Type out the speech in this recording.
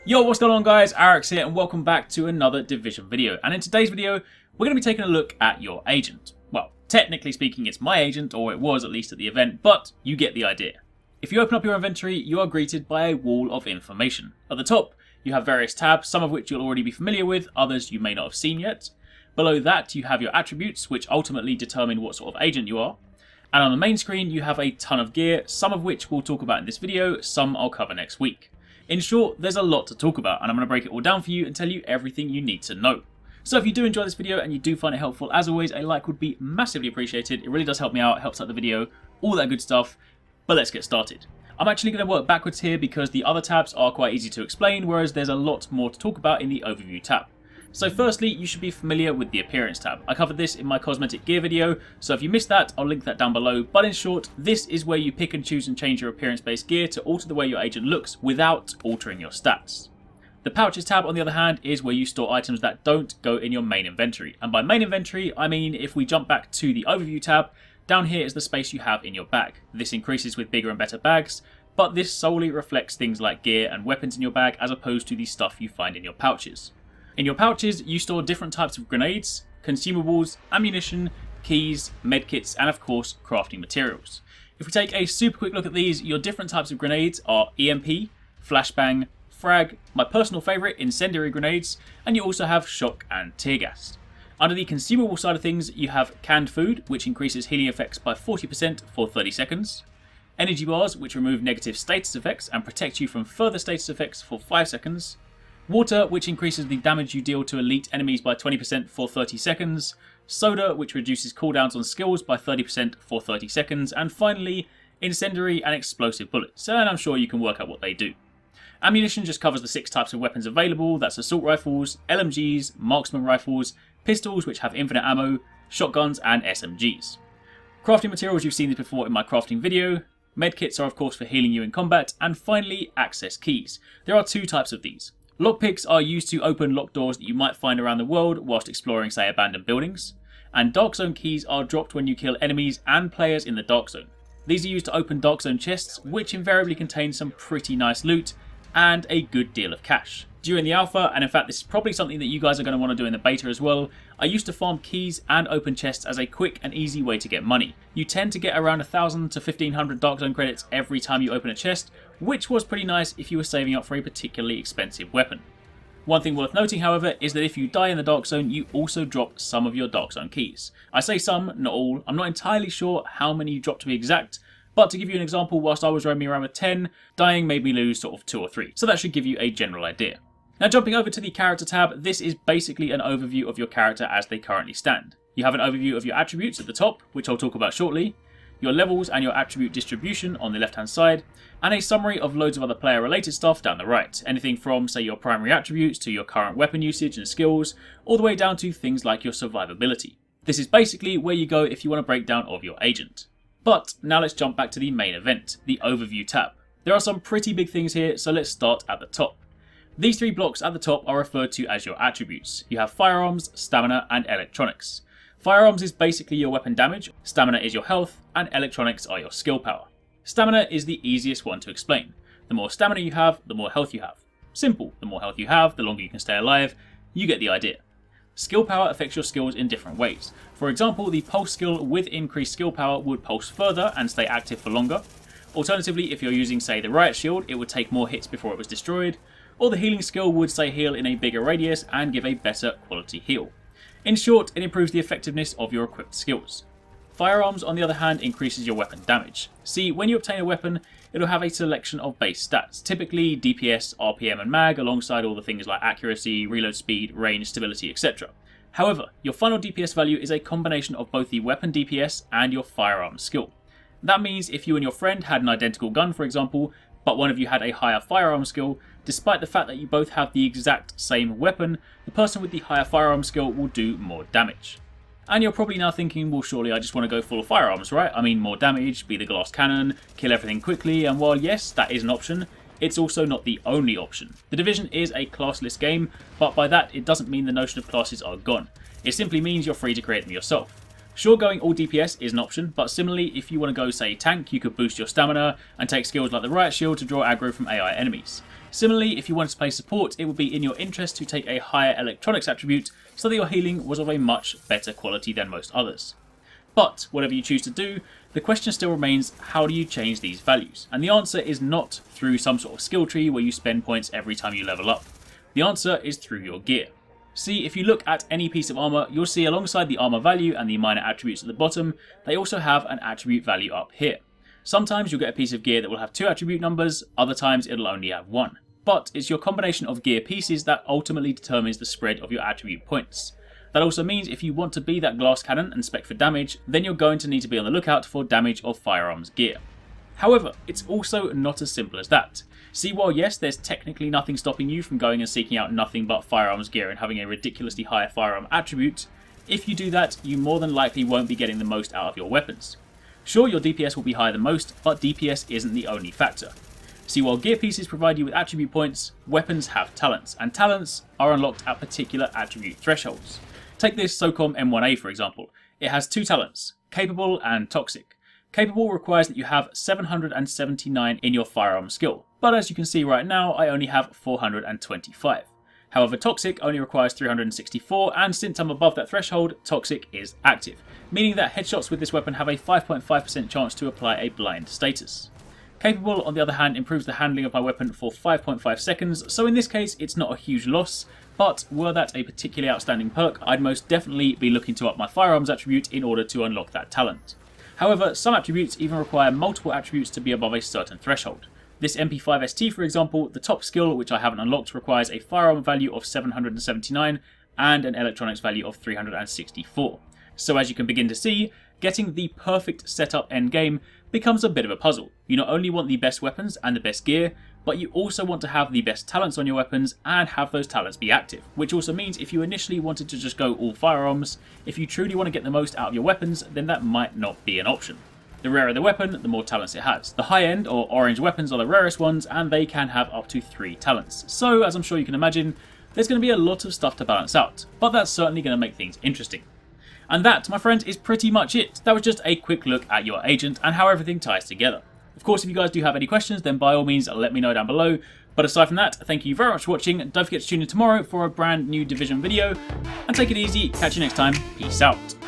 Yo, what's going on guys? Arekkz here and welcome back to another Division video. And in today's video, we're going to be taking a look at your agent. Well, technically speaking, it's my agent, or it was at least at the event, but you get the idea. If you open up your inventory, you are greeted by a wall of information. At the top, you have various tabs, some of which you'll already be familiar with, others you may not have seen yet. Below that, you have your attributes, which ultimately determine what sort of agent you are. And on the main screen, you have a ton of gear, some of which we'll talk about in this video, some I'll cover next week. In short, there's a lot to talk about, and I'm going to break it all down for you and tell you everything you need to know. So if you do enjoy this video and you do find it helpful, as always, a like would be massively appreciated. It really does help me out, it helps out the video, all that good stuff. But let's get started. I'm actually going to work backwards here because the other tabs are quite easy to explain, whereas there's a lot more to talk about in the overview tab. So firstly, you should be familiar with the appearance tab. I covered this in my cosmetic gear video, so if you missed that, I'll link that down below. But in short, this is where you pick and choose and change your appearance based gear to alter the way your agent looks without altering your stats. The pouches tab, on the other hand, is where you store items that don't go in your main inventory. And by main inventory, I mean if we jump back to the overview tab, down here is the space you have in your bag. This increases with bigger and better bags, but this solely reflects things like gear and weapons in your bag as opposed to the stuff you find in your pouches. In your pouches, you store different types of grenades, consumables, ammunition, keys, medkits, and of course, crafting materials. If we take a super quick look at these, your different types of grenades are EMP, flashbang, frag, my personal favourite, incendiary grenades, and you also have shock and tear gas. Under the consumable side of things, you have canned food, which increases healing effects by 40% for 30 seconds, energy bars, which remove negative status effects and protect you from further status effects for 5 seconds, water, which increases the damage you deal to elite enemies by 20% for 30 seconds, soda, which reduces cooldowns on skills by 30% for 30 seconds, and finally, incendiary and explosive bullets, and I'm sure you can work out what they do. Ammunition just covers the 6 types of weapons available, that's assault rifles, LMGs, marksman rifles, pistols which have infinite ammo, shotguns and SMGs. Crafting materials, you've seen this before in my crafting video. Medkits are of course for healing you in combat, and finally, access keys. There are 2 types of these. Lockpicks are used to open locked doors that you might find around the world whilst exploring, say, abandoned buildings. And Dark Zone keys are dropped when you kill enemies and players in the Dark Zone. These are used to open Dark Zone chests, which invariably contain some pretty nice loot and a good deal of cash. During the alpha, and in fact this is probably something that you guys are going to want to do in the beta as well, I used to farm keys and open chests as a quick and easy way to get money. You tend to get around 1,000 to 1,500 Dark Zone credits every time you open a chest, which was pretty nice if you were saving up for a particularly expensive weapon. One thing worth noting, however, is that if you die in the Dark Zone, you also drop some of your Dark Zone keys. I say some, not all. I'm not entirely sure how many you drop to be exact, but to give you an example, whilst I was roaming around with 10, dying made me lose sort of 2 or 3. So that should give you a general idea. Now jumping over to the character tab, this is basically an overview of your character as they currently stand. You have an overview of your attributes at the top, which I'll talk about shortly, your levels and your attribute distribution on the left hand side, and a summary of loads of other player related stuff down the right. Anything from, say, your primary attributes to your current weapon usage and skills, all the way down to things like your survivability. This is basically where you go if you want a breakdown of your agent. But now let's jump back to the main event, the overview tab. There are some pretty big things here, so let's start at the top. These 3 blocks at the top are referred to as your attributes. You have firearms, stamina, and electronics. Firearms is basically your weapon damage, stamina is your health, and electronics are your skill power. Stamina is the easiest one to explain. The more stamina you have, the more health you have. Simple, the more health you have, the longer you can stay alive. You get the idea. Skill power affects your skills in different ways. For example, the pulse skill with increased skill power would pulse further and stay active for longer. Alternatively, if you're using, say, the riot shield, it would take more hits before it was destroyed. Or the healing skill would, say, heal in a bigger radius and give a better quality heal. In short, it improves the effectiveness of your equipped skills. Firearms, on the other hand, increases your weapon damage. See, when you obtain a weapon, it'll have a selection of base stats, typically DPS, RPM and mag, alongside all the things like accuracy, reload speed, range, stability, etc. However, your final DPS value is a combination of both the weapon DPS and your firearm skill. That means if you and your friend had an identical gun, for example, but one of you had a higher firearm skill, despite the fact that you both have the exact same weapon, the person with the higher firearm skill will do more damage. And you're probably now thinking, well, surely I just want to go full firearms, right? I mean, more damage, be the glass cannon, kill everything quickly, and while yes, that is an option, it's also not the only option. The Division is a classless game, but by that it doesn't mean the notion of classes are gone. It simply means you're free to create them yourself. Sure, going all DPS is an option, but similarly, if you want to go, say, tank, you could boost your stamina and take skills like the Riot Shield to draw aggro from AI enemies. Similarly, if you wanted to play support, it would be in your interest to take a higher electronics attribute so that your healing was of a much better quality than most others. But whatever you choose to do, the question still remains, how do you change these values? And the answer is not through some sort of skill tree where you spend points every time you level up. The answer is through your gear. See, if you look at any piece of armor, you'll see alongside the armor value and the minor attributes at the bottom, they also have an attribute value up here. Sometimes you'll get a piece of gear that will have 2 attribute numbers, other times it'll only have 1. But it's your combination of gear pieces that ultimately determines the spread of your attribute points. That also means if you want to be that glass cannon and spec for damage, then you're going to need to be on the lookout for damage of firearms gear. However, it's also not as simple as that. See, while yes, there's technically nothing stopping you from going and seeking out nothing but firearms gear and having a ridiculously high firearm attribute, if you do that, you more than likely won't be getting the most out of your weapons. Sure, your DPS will be higher than most, but DPS isn't the only factor. See, while gear pieces provide you with attribute points, weapons have talents, and talents are unlocked at particular attribute thresholds. Take this SOCOM M1A for example. It has 2 talents, Capable and Toxic. Capable requires that you have 779 in your firearm skill, but as you can see right now, I only have 425. However, Toxic only requires 364, and since I'm above that threshold, Toxic is active, meaning that headshots with this weapon have a 5.5% chance to apply a blind status. Capable, on the other hand, improves the handling of my weapon for 5.5 seconds, so in this case it's not a huge loss, but were that a particularly outstanding perk, I'd most definitely be looking to up my firearms attribute in order to unlock that talent. However, some attributes even require multiple attributes to be above a certain threshold. This MP5ST, for example, the top skill, which I haven't unlocked, requires a firearm value of 779 and an electronics value of 364. So as you can begin to see, getting the perfect setup endgame becomes a bit of a puzzle. You not only want the best weapons and the best gear, but you also want to have the best talents on your weapons and have those talents be active, which also means if you initially wanted to just go all firearms, if you truly want to get the most out of your weapons, then that might not be an option. The rarer the weapon, the more talents it has. The high-end or orange weapons are the rarest ones, and they can have up to 3 talents. So, as I'm sure you can imagine, there's going to be a lot of stuff to balance out, but that's certainly going to make things interesting. And that, my friends, is pretty much it. That was just a quick look at your agent and how everything ties together. Of course, if you guys do have any questions, then by all means let me know down below. But aside from that, thank you very much for watching. Don't forget to tune in tomorrow for a brand new Division video. And take it easy. Catch you next time. Peace out.